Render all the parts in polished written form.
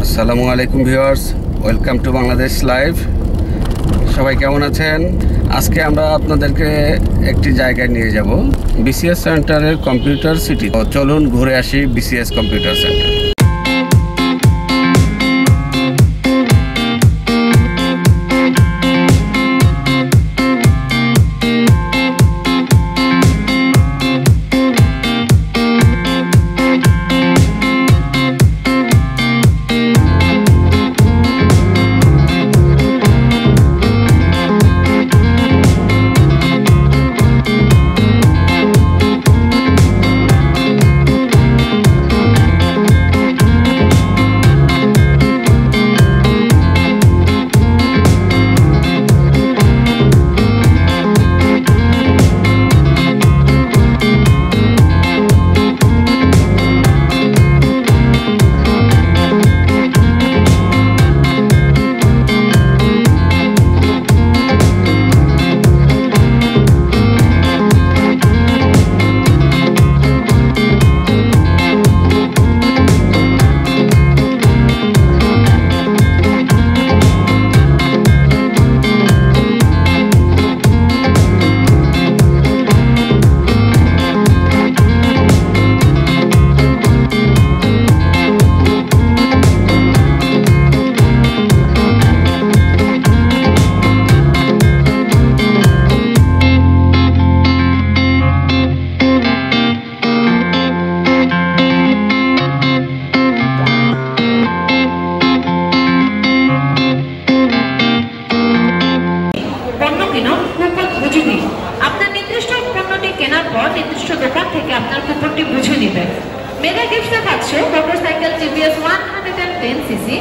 আসসালামু আলাইকুম viewers, welcome to Bangladesh live. সবাই কেমন আছেন? আজকে আমরা আপনাদেরকে একটি জায়গায় নিয়ে যাব, বিসিএস সেন্টারের কম্পিউটার সিটি। চলুন ঘুরে আসি বিসিএস কম্পিউটার সেন্টার। মেগা গিফটে থাকছে মোটরসাইকেল টিভিএস 110 সিসি।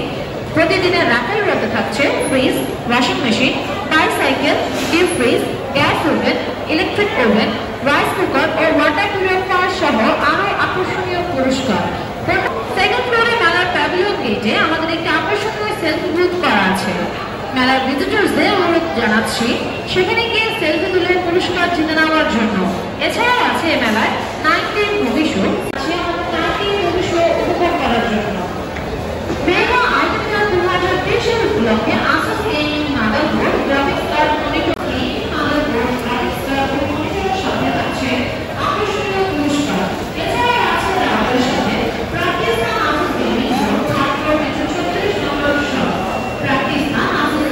প্রতিদিনের রাতের রোদে থাকছে fridge, washing machine, bicycle, deep fridge, gas oven, electric oven, rice cooker ও ওয়াটার পিউরিফায়ার সহ আরো আকর্ষণীয় পুরস্কার। সেকেন্ড ফ্লোরে মেলার প্যাভিলিয়ন গেটে আমাদের একটি আকর্ষণীয় সেলফি বুথ করা আছে। মেলার ভিজিটরসদের অনুরোধ জানাচ্ছি সেখানে গিয়ে সেলফি তুলে পুরস্কার জিতে নেওয়ার জন্য। এছাড়াও আছে এই মেলায় 19 মুভি শো উপভোগ করার জন্য। মেগা আর্টিফিশিয়াল 2023 উপলক্ষে Asus gaming motherboard, graphics card, monitor, motherboard, graphics card ও মনিটরের সাথে আছে আকর্ষণীয় পুরস্কার। এছাড়াও আছে আমাদের সাথে প্র্যাকটিস না আসুস গেমিং জোন 36 নম্বর শপ। প্র্যাকটিস না আসুস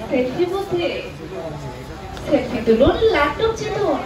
সেলফি বুথে সেলফি তুলুন ল্যাপটপ চেতুন